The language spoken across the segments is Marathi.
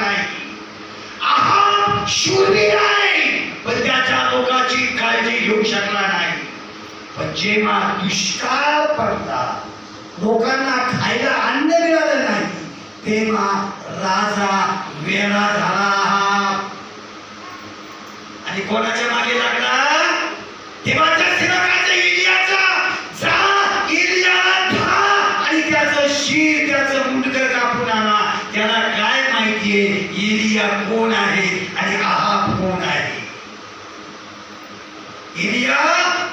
नाही. आहाब शूरवीर आहे, पण त्याच्या लोकांची काळजी घेऊ शकला नाही. पण जेव्हा दुष्काळ पडला, लोकांना खायला अन्न मिळालं नाही, तेव्हा राजा वेडा झाला आणि कोणाच्या मागे लागला? तेव्हाच्या सेवकाच्या एलियाचा. जा एलियाला धरा आणि त्याचं शिर, त्याचं मुंडकं कापून आणा. त्याला काय माहितीये एलिया कोण आहे आणि आहाब कोण आहे? एलिया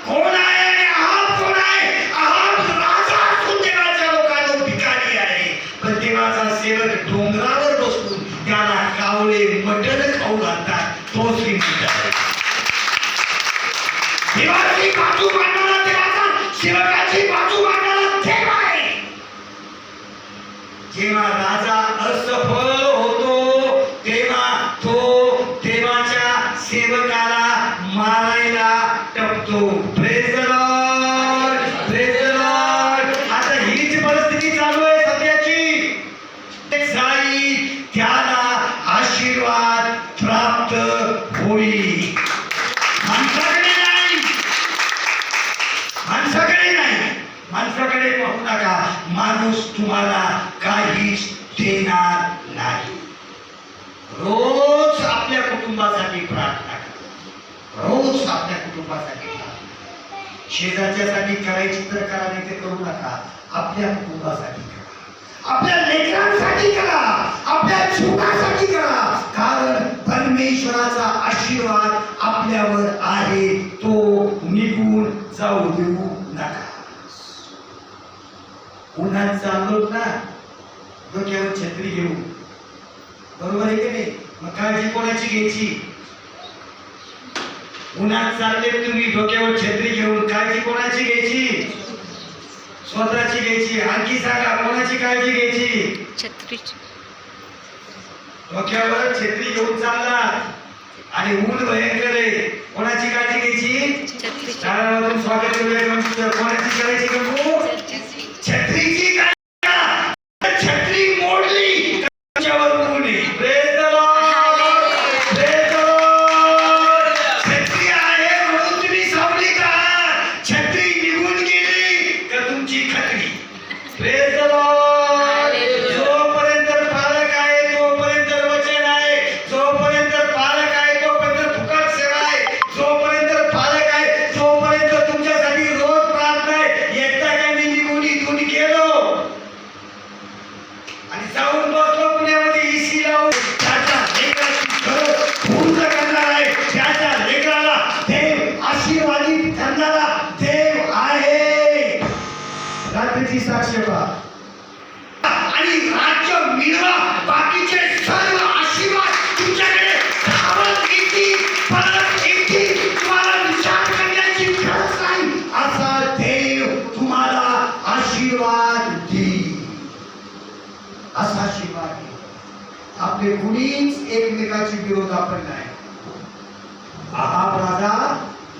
कोण आहे आणि आहाब कोण आहे? आहाब राजा असून देवाच्या लोकांना भिकारी आहे, पण देवाचा सेवक डोंगरावर बसून त्याला कावळे मटण खाऊ घालतात, तो श्रीमंत आहे. देवाची बाजू मांडणारा देवाचा, सेवकाची बाजू मांडणारा देव आहे. जेव्हा राजा असफल होतो, तेव्हा तो देवाच्या सेवकाला मारायला टपतो. Praise the lord, praise the lord. आता हीच परिस्थिती चालू आहे सध्याची. जाई त्याला आशीर्वाद प्राप्त होईल. माणसाकडे नाही, माणसाकडे नाही, माणसाकडे पाहू नका. माणूस तुम्हाला काहीच देणार नाही. रोज आपल्या कुटुंबासाठी प्रार्थना करा, रोज आपल्या कुटुंबासाठी प्रार्थना. शेजारच्यासाठी करायची तर करा, नाही ते करू नका. आपल्या कुटुंबासाठी करा, आपल्या लेकरांसाठी करा, आपल्या चुकासाठी करा. कारण परमेश्वराचा आशीर्वाद आपल्यावर आहे, तो निघून जाऊ देऊ नका. उन्हात चाललो ना, डोक्यावर छत्री घेऊ, बरोबर आहे की नाही? मग काळजी कोणाची घ्यायची? उन्हात चालले तुम्ही डोक्यावर छत्री घेऊन, काळजी कोणाची घ्यायची? स्वतःची घ्यायची. आणखी सांगा, कोणाची काळजी घ्यायची? छत्रीची. डोक्यावर छत्री घेऊन चालला आणि ऊन भयंकर आहे, कोणाची काळजी घ्यायची? छत्रीची. स्वागत करूया. कोणाची करायची गंगू? छत्रीची. छत्री मोडली, त्याच्यावर ऊन आहे. Praise the lord, praise the Lord. छत्री आहे म्हणून तुम्ही सावली का? छत्री निघून गेली का तुमची खत्री. Praise the Lord. जोपर्यंत पालक आहे तोपर्यंत वचन आहे, जोपर्यंत पालक आहे तोपर्यंत फुकट सेवा आहे, जोपर्यंत पालक आहे तोपर्यंत तुमच्यासाठी रोज प्रार्थना आहे. एकदा काय मी निघून इथून गेलो आणि जाऊन बसलो पुण्यामध्ये एसी लावून, त्याच्या लेकराची गरज पूर्ण करणार आहे, त्याच्या लेकराला देव आशीर्वादित करणारा देव आहे. रात्रीची साक्ष पहा आणि राज्य मिळवा. बाकीचे सर्व आशीर्वाद तुमच्याकडे धावत येतील, परत येतील. तुम्हाला विचार करण्याची गरज नाही, असा देव तुम्हाला आशीर्वाद देईल, असा आशीर्वाद देईल. आपले कुणीच एकमेकाची विरोध आपण नाही. आहाब राजा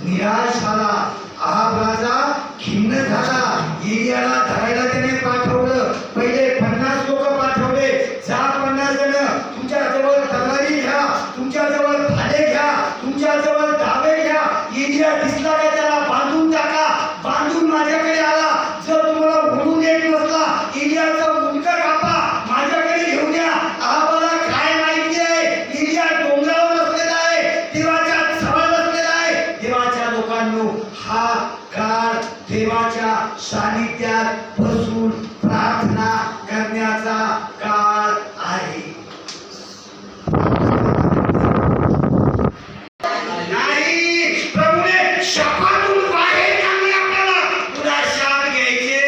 निराश झाला, आहाब राजा खिन्न झाला. एलियाला धरायला त्याने पाठवलं. पहिले 50 लोक पाठवले. 50 जण तुमच्या जवळ तलवारी घ्या, तुमच्या जवळ भाले घ्या, तुमच्या जवळ दावे घ्या. एलिया दिसला का त्याला बांधून टाका. बांधून माझ्याकडे आला. जर तुम्हाला ओढून येत नसला, एलियाचं मुंडकं कापा, माझ्याकडे घेऊन या. आहाबाला काय माहिती आहे? एलिया डोंगरावर बसलेला आहे, देवाच्या जवळ बसलेला आहे. देवाच्या लोकांनो, हा काळ देवाच्या सानिध्यात बसून प्रार्थना करण्याचा काळ आहे. नाही, प्रभूने शापातून बाहेर काढले आपल्याला. पुन्हा शाप घ्यायचे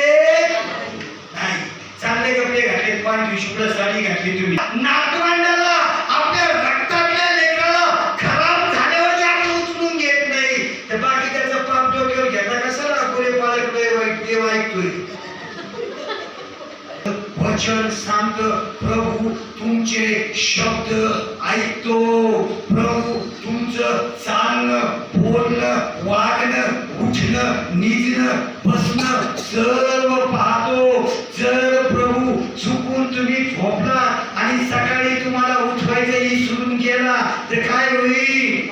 नाही. चांगले कपडे घातले, पांढरी शुभ्र साडी घातली तुम्ही. नातवंडाला, आपल्या रक्तातल्या लेकराला खराब झाल्यावर आपण उचलून घेत नाही, तर बाकी त्याचं पाप डोक्यावर घेता कशाला? पुरे पालक वाईट देव ऐकतोय. वचन सांगत, प्रभू तुमचे शब्द ऐकतो. प्रभू तुमचं चालणं, बोलणं, वागणं, उठणं, निजणं, बसणं सर्व पाहतो. जर प्रभू चुकून तुम्ही झोपला आणि सकाळी तुम्हाला उठवायचं झोपायचं विसरून गेला तर काय होईल?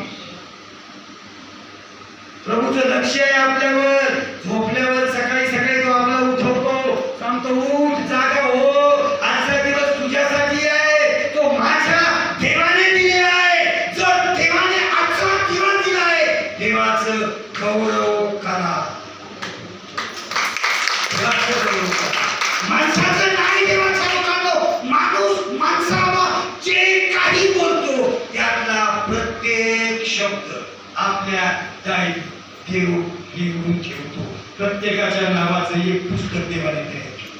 प्रभूचं लक्ष आहे आपल्यावर. झोपल्यावर सकाळी सकाळी तो आपला उठवतो, सांगतो उठ, जागा हो, आजचा दिवस तुझ्यासाठी आहे, तो माझ्या देवाने दिलेला आहे. जर देवाने आजचा दिवस दिला आहे, देवाचं गौरव करा. माणसाचं नाही देवाचा लोकांनो. माणूस माणसाला जे काही बोलतो त्यातला प्रत्येक शब्द आपल्या दाई देव लिहून ठेवतो. प्रत्येकाच्या नावाचं एक पुस्तक देवाने तयार केलं.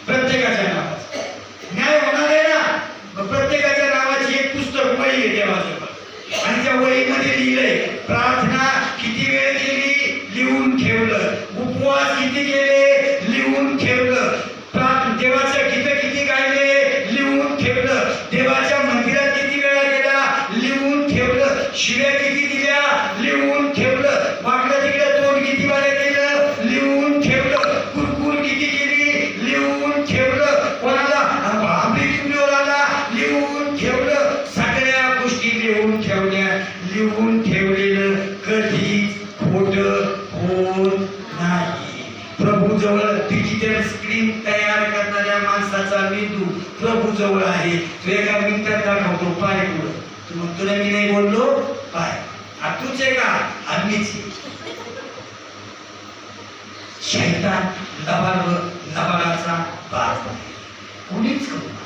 प्रत्येकाच्या नावाचं न्याय होणार आहे ना. प्रत्येकाच्या नावाची एक पुस्तक वही आहे देवासोबत, आणि त्या वहीमध्ये लिहिलंय प्रार्थना किती वेळ केली लिहून ठेवलं, उपवास किती केले लिहून ठेवलं, देवाचं गीत किती गायले लिहून ठेवलं, देवाच्या मंदिरात किती वेळा गेला लिहून ठेवलं, शिव्या किती दिल्या लिहून ठेवलं, वाकडं तिकडे तोंड किती बाऱ्या केलं लिहून ठेवलं, कुरकुर किती केली लिहून ठेवलं, कोणाला आपली चुकीवर आला लिहून ठेवलं, सगळ्या गोष्टी लिहून ठेवल्या. लिहून ठेवलेलं कधीच खोटं होत नाही. प्रभू जवळ डिजिटल स्क्रीन तयार करणाऱ्या माणसाचा मेंदू प्रभू जवळ आहे. तो एका मिनिटात दाखवतो पाय पुढं. तू म्हणतो ना मी नाही बोललो, पाय तूच आहे का? आम्हीच. शैतान लबाडाचा बाप आहे. कोणीच करू नका.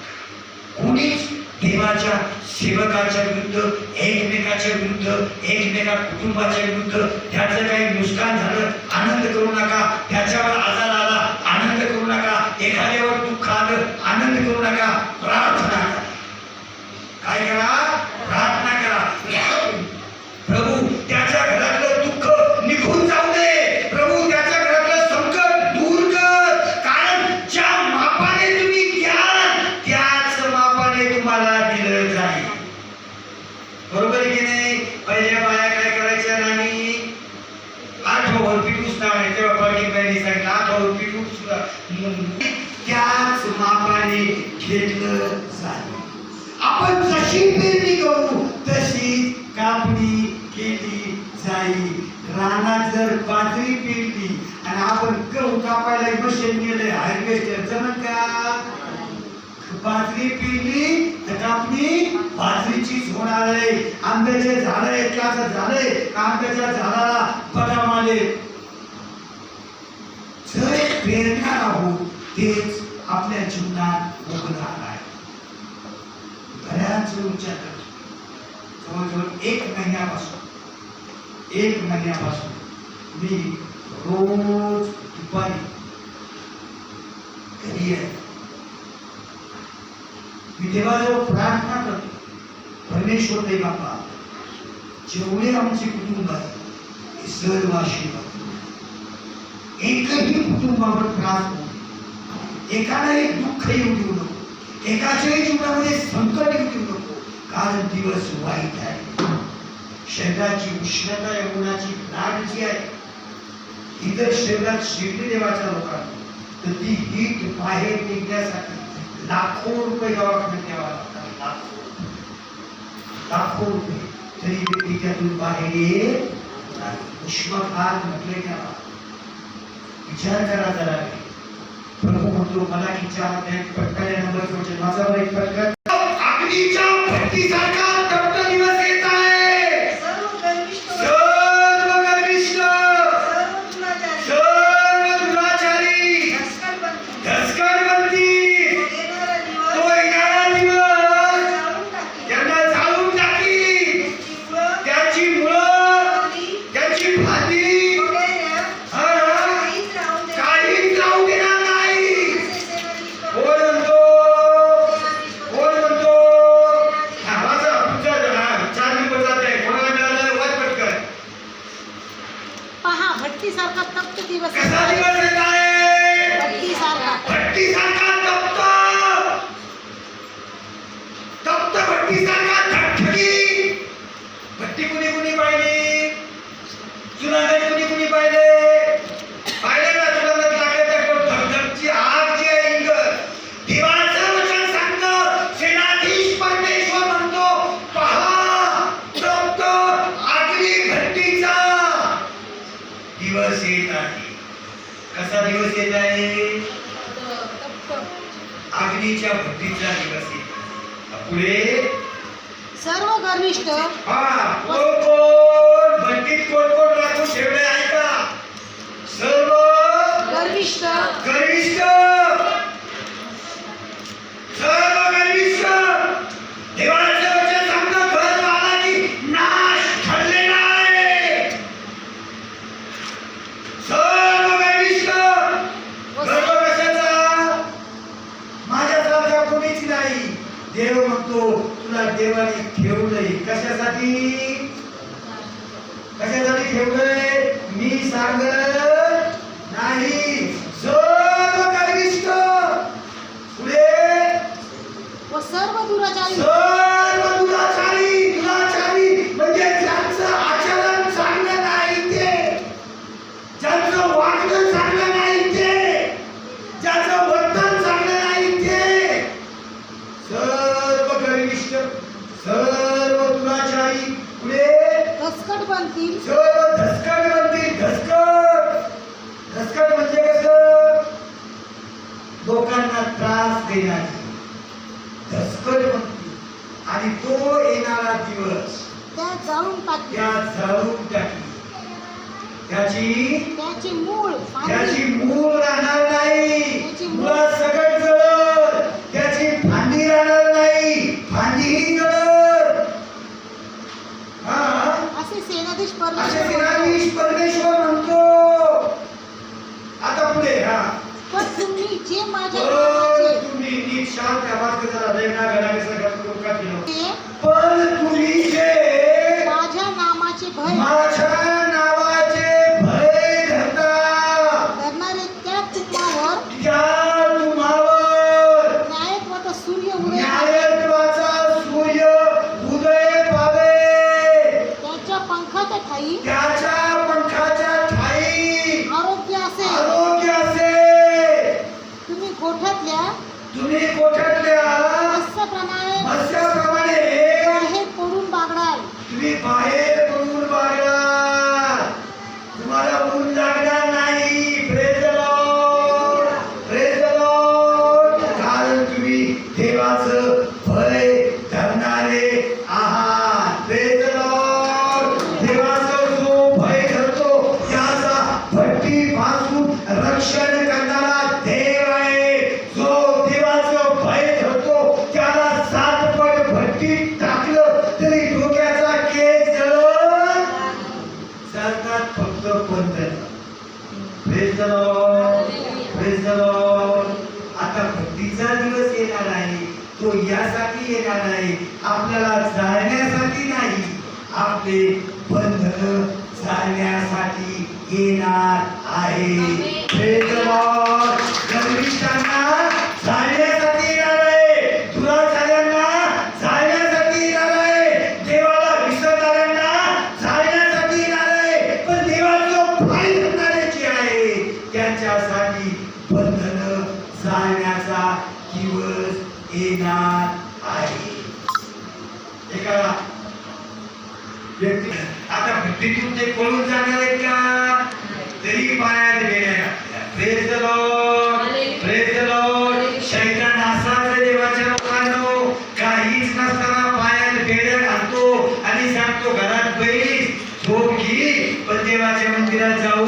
कोणीच देवाच्या सेवकाच्या विरुद्ध, एकमेकाच्या विरुद्ध, एकमेका कुटुंबाच्या विरुद्ध त्याचं काही नुकसान झालं आनंद करू नका. त्याच्यावर आजार आला आनंद करू नका. एखाद्यावर दुःख आलं आनंद करू नका. प्रार्थना करा. काय करा? प्रार्थना करा. प्रभू त्याच्या घरातलं दुःख निघून जाऊ दे. प्रभू त्याच्या घरातलं संकट दूर कर. कारण ज्या मापाने तुम्ही द्याल त्याच मापाने तुम्हाला दिलं जाईल. बरोबर की नाही? पहिल्या बाया काय करायच्या? नानी आठववर पिटूस नाव आहे तेव्हा पाटील बाईंनी सांगितलं आठववर पिटूस त्याच मापाने घेतलं जाईल. आपण जशी पेरणी करू तशी कापणी केली जाईल. रानात जर बाजरी पेरली आणि आपण गहू कापायला मशीन गेले हार्वेस्टर जमत का? बाजरी पेरली तर कापणी बाजरीचीच होणार आहे. आंब्याचे झाड एकाच झालंय का आंब्याच्या झाडाला बदाम आले. जर पेरणार आहोत तेच आपल्या जीवनात उगणार आहे. बऱ्याच विचार करतो. जवळजवळ एक महिन्यापासून मी रोज दुपारी घरी आहे. मी देवाजवळ प्रार्थना करतो. परमेश्वर दे बाप्पा, जेवढे आमचे कुटुंब आहे हे सर्व आशीर्वाद. एकही कुटुंबावर त्रास होऊ, एकाला एक दुःख येऊ देऊ नको, एकाच्याही जीवनामध्ये संकट येऊ देऊ नको. कारण दिवस वाईट आहे. शरीराची उष्णता या उन्हाची लाट जी आहे ही जर शरीरात शिरली देवाच्या लोकांना तर ती हीट बाहेर निघण्यासाठी लाखो रुपये दवाखान्यात द्यावा लागतात. लाखो रुपये तरी व्यक्ती त्यातून बाहेर येत नाही. उष्माघात म्हटले त्याला. विचार करा जरा. प्रभू म्हणतो मला विचार पटकन नंबर माझा एक पटकन अग्नीच्या भट्टीसारखा तप्त दिवस येत आहे. भट्टीसारखा तप्त दिवस. कसा दिवस येत आहे? भट्टीसारखा तप्त भट्टीसारखा धगधगी. भट्टी कुणी कुणी पाहिली? जुनागड कुणी कुणी पाहिले? पाहिले ना? तुला लागले तर धगधगची आग जी आहे इंगत. देवाचं वचन सांगतं सेनाधीश कोणता दिवस येत आहे? अग्नीच्या भट्टीचा दिवस येत आहे. पुढे सर्व गर्विष्ठ कोण भट्टीत कोण कोण राखून ठेवले आहे का? सर्व गर्विष्ठ गर्विष्ठ, सर्व गर्विष्ठ. देवाचं वचन सांगतं, घर आला की नाश ठरलेला आहे. सर्व गर्विष्ठ. गर्व कशाचा? माझ्यासारखा कोणीच नाही. देव म्हणतो तुला देवाने ठेवलंय कशासाठी? कशासाठी ठेवलंय? मी सांगत नाही. सर्व गर्विष्ठ. पुढे व सर्व दुराचारी. सर्व दुराचारी. दुराचारी म्हणजे ज्यांचं आचरण चांगलं नाही ते, ज्यांचं वागणं चांगलं नाही ते, ज्याचं वर्तन चांगलं नाही ते. सर्व गर्विष्ठ, सर्व दुराचारी. पुढे धसकट बनतील. सर्व धसकट बनतील. धसकट. धसकट म्हणजे कसं? लोकांना त्रास देणारी धसकट बनतील. आणि तो येणारा दिवस त्या जाळून टाकतील. त्या जाळून टाकली. त्याची मूळ त्याची मूळ राहणार नाही. मुळात सगळं जळल. त्याची फांदी राहणार नाही. फांदीही जळल. असे सेनाधीश परमेश्वर म्हणतो. आता पुढे पण तुम्ही जे माझ्या नावाचे तुम्ही नीट शांत आवाज करा. वेगळा घरा कसं करतो का केलं? ते पण तुम्ही जे माझ्या नामाचे भय माझ्या नावाचे भय करणारे त्या तुम्हावर न्यायत्वाचा सूर्य उदय पावे. त्याच्या पंखाच्या ठाई त्याच्या पंखाच्या ठाई आरोग्य असेल. तुम्ही गोठ्यातल्या मत्स्याप्रमाणे बाहेर पडून बागडाल. तुम्ही बाहेर पडून बागडाल. तुम्हाला ऊन लागणार नाही. Praise the lord. Praise the Lord. कारण तुम्ही देवाचं भय धरणारे आहात. Praise the Lord. देवाचं जो भय धरतो त्याचा भट्टीपासून रक्षण करणारा देव आहे. जो देवाचं भय धरतो त्याला 7 पट भट्टीत टाकलं तरी डोक्याचा केस जळत सरतात फक्त बंधन. Praise the lord. Praise the lord. आता भक्तीचा दिवस येणार आहे. तो यासाठी येणार आहे, आपल्याला जाळण्यासाठी नाही. आपले बंधन जाळण्यासाठी येणार आहे. Praise the lord. गर्विष्ठांना जाळण्यासाठी येणार आहे. दुराचार्यांना जाळण्यासाठी येणार आहे. देवाला विसरणाऱ्यांना जाळण्यासाठी येणार आहे. पण देवाचं भय धरणारे जे आहे त्यांच्यासाठी बंधन जाळण्याचा दिवस येणार आहे. एका व्यक्ती आता भट्टीतून ते पळून जाणार आहेत का? तरी पायात गेल्या. Praise the lord. Praise the Lord. शैतान असाच देवाच्या लोकांनो, काहीच नसताना पायात बेड्या घालतो आणि सांगतो घरात बैस झोप घे, पण देवाच्या मंदिरात जाऊ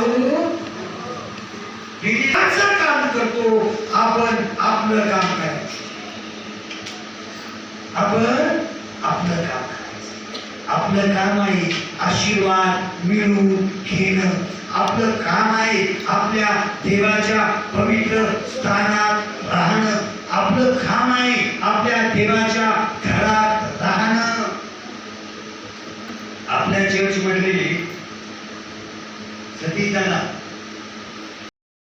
असं काम करतो. आपण आपलं काम करायचं. आपण आपलं काम करायचं. आपलं काम आहे आशीर्वाद मिळवून घेणं. आपलं काम आहे आपल्या देवाच्या पवित्र स्थानात राहणं. आपलं काम आहे